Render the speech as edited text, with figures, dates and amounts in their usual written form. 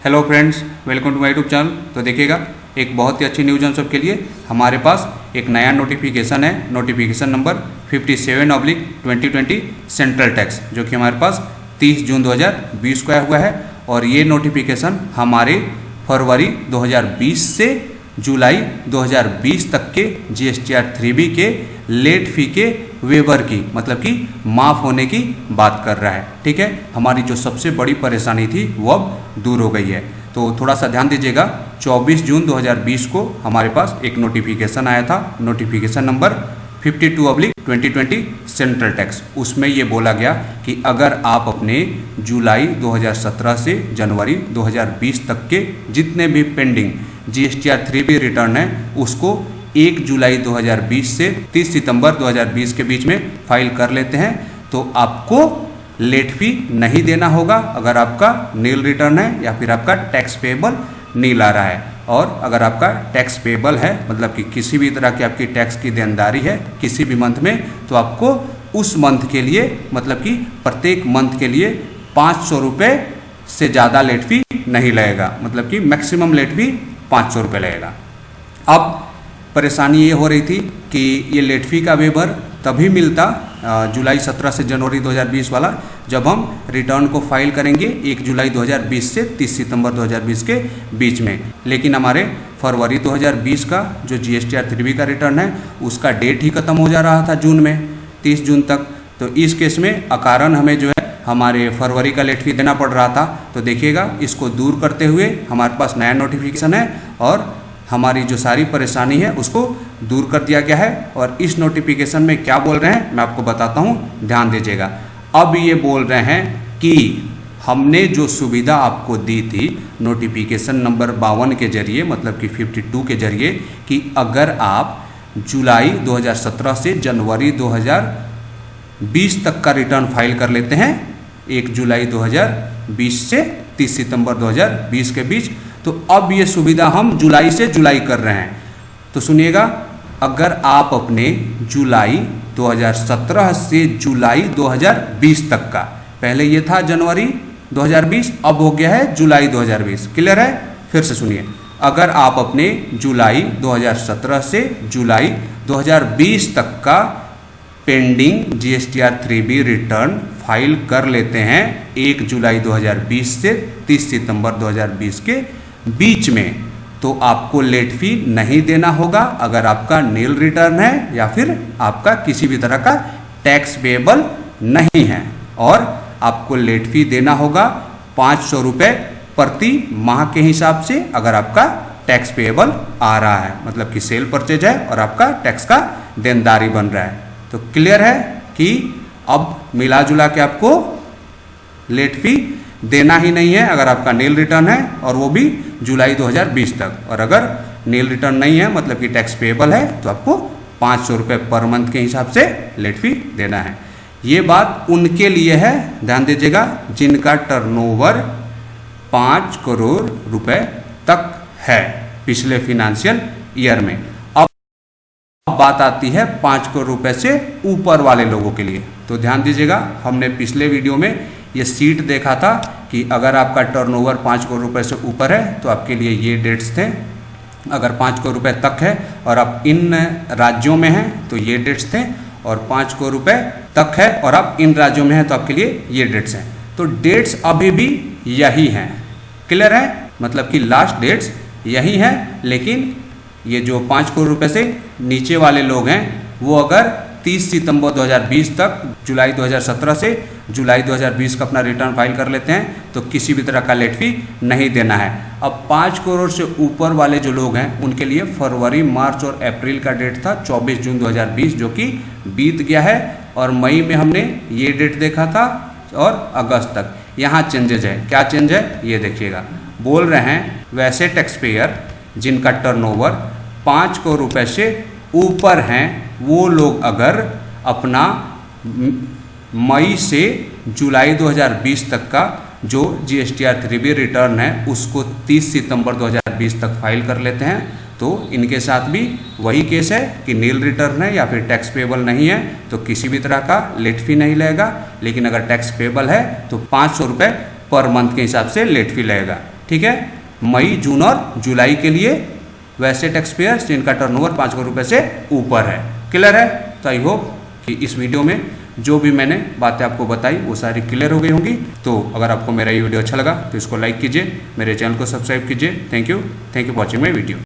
Hello friends, welcome to my YouTube channel. तो देखिएगा, एक बहुत ही अच्छी न्यूज़ हम सबके लिए हमारे पास एक नया नोटिफिकेशन है, नोटिफिकेशन नंबर 57/2020 सेंट्रल टैक्स, जो कि हमारे पास 30 जून 2020 को आया हुआ है। और ये नोटिफिकेशन हमारे फरवरी 2020 से जुलाई 2020 तक के GSTR 3B के लेट फ़ी के वेबर की, मतलब कि माफ़ होने की बात कर रहा है। ठीक है, हमारी जो सबसे बड़ी परेशानी थी वो अब दूर हो गई है। तो थोड़ा सा ध्यान दीजिएगा, 24 जून 2020 को हमारे पास एक नोटिफिकेशन आया था, नोटिफिकेशन नंबर 52/2020 सेंट्रल टैक्स। उसमें ये बोला गया कि अगर आप अपने जुलाई 2017 से जनवरी 2020 तक के जितने भी पेंडिंग GSTR 3B रिटर्न है उसको 1 जुलाई 2020 से 30 सितंबर 2020 के बीच में फाइल कर लेते हैं तो आपको लेट फी नहीं देना होगा अगर आपका नील रिटर्न है या फिर आपका टैक्स पेबल नील आ रहा है। और अगर आपका टैक्स पेबल है, मतलब कि किसी भी तरह की आपकी टैक्स की देनदारी है किसी भी मंथ में, तो आपको उस मंथ के लिए, मतलब कि प्रत्येक मंथ के लिए 500 रुपये से ज़्यादा लेट फी नहीं लगेगा, मतलब कि मैक्सिमम लेट फी 500 रुपये लगेगा। अब परेशानी ये हो रही थी कि ये लेट फी का वेबर तभी मिलता जुलाई 17 से जनवरी 2020 वाला, जब हम रिटर्न को फाइल करेंगे 1 जुलाई 2020 से 30 सितंबर 2020 के बीच में। लेकिन हमारे फरवरी 2020 का जो GSTR 3B का रिटर्न है उसका डेट ही ख़त्म हो जा रहा था जून में, 30 जून तक। तो इस केस में अकारण हमें जो है हमारे फरवरी का लेट फी देना पड़ रहा था। तो देखिएगा, इसको दूर करते हुए हमारे पास नया नोटिफिकेशन है और हमारी जो सारी परेशानी है उसको दूर कर दिया गया है। और इस नोटिफिकेशन में क्या बोल रहे हैं मैं आपको बताता हूँ, ध्यान दीजिएगा। अब ये बोल रहे हैं कि हमने जो सुविधा आपको दी थी नोटिफिकेशन नंबर 52 के जरिए, मतलब कि 52 के जरिए, कि अगर आप जुलाई 2017 से जनवरी 2020 तक का रिटर्न फाइल कर लेते हैं 1 जुलाई 2020 से 30 सितंबर 2020 के बीच, तो अब ये सुविधा हम जुलाई से जुलाई कर रहे हैं। तो सुनिएगा, अगर आप अपने जुलाई 2017 से जुलाई 2020 तक का, पहले ये था जनवरी 2020, अब हो गया है जुलाई 2020, क्लियर है? फिर से सुनिए, अगर आप अपने जुलाई 2017 से जुलाई 2020 तक का pending GSTR 3B return file कर लेते हैं 1 जुलाई 2020 से 30 सितंबर 2020 के बीच में, तो आपको लेट फी नहीं देना होगा अगर आपका नील रिटर्न है या फिर आपका किसी भी तरह का टैक्स पेबल नहीं है। और आपको लेट फी देना होगा 500 रुपये प्रति माह के हिसाब से अगर आपका टैक्स पेबल आ रहा है, मतलब कि सेल परचेज है और आपका टैक्स का देनदारी बन रहा है। तो क्लियर है कि अब मिला जुला के आपको लेट फी देना ही नहीं है अगर आपका नील रिटर्न है, और वो भी जुलाई 2020 तक। और अगर नील रिटर्न नहीं है, मतलब कि टैक्स पेबल है, तो आपको 500 रुपये पर मंथ के हिसाब से लेट फी देना है। ये बात उनके लिए है, ध्यान दीजिएगा, जिनका टर्नओवर 5 करोड़ रुपए तक है पिछले फिनेंशियल ईयर में। अब बात आती है 5 करोड़ रुपए से ऊपर वाले लोगों के लिए। तो ध्यान दीजिएगा, हमने पिछले वीडियो में ये सीट देखा था कि अगर आपका टर्नओवर 5 करोड़ रुपए से ऊपर है तो आपके लिए ये डेट्स थे, अगर 5 करोड़ रुपए तक है और आप इन राज्यों में हैं तो ये डेट्स थे, और 5 करोड़ रुपए तक है और आप इन राज्यों में हैं तो आपके लिए ये डेट्स हैं। तो डेट्स अभी भी यही हैं, क्लियर है? मतलब कि लास्ट डेट्स यही हैं, लेकिन ये जो 5 करोड़ रुपए से नीचे वाले लोग हैं वो अगर 30 सितंबर 2020 तक जुलाई 2017 से जुलाई 2020 का अपना रिटर्न फाइल कर लेते हैं तो किसी भी तरह का लेट फी नहीं देना है। अब 5 करोड़ से ऊपर वाले जो लोग हैं उनके लिए फरवरी, मार्च और अप्रैल का डेट था 24 जून 2020, जो कि बीत गया है, और मई में हमने ये डेट देखा था और अगस्त तक। यहाँ चेंजेज है, क्या चेंज है ये देखिएगा। बोल रहे हैं वैसे टैक्स पेयर जिनका टर्नओवर 5 करोड़ रुपये से ऊपर हैं वो लोग अगर अपना मई से जुलाई 2020 तक का जो GSTR 3B रिटर्न है उसको 30 सितंबर 2020 तक फाइल कर लेते हैं तो इनके साथ भी वही केस है कि नील रिटर्न है या फिर टैक्स पेबल नहीं है तो किसी भी तरह का लेट फी नहीं लगेगा। लेकिन अगर टैक्स पेबल है तो 500 रुपये पर मंथ के हिसाब से लेट फी लगेगा। ठीक है, मई, जून और जुलाई के लिए वैसे टैक्स पेयर्स जिनका टर्नओवर 5 करोड़ रुपए से ऊपर है। क्लियर है? तो आई होप कि इस वीडियो में जो भी मैंने बातें आपको बताई वो सारी क्लियर हो गई होंगी। तो अगर आपको मेरा ये वीडियो अच्छा लगा तो इसको लाइक कीजिए, मेरे चैनल को सब्सक्राइब कीजिए। Thank you for watching my video.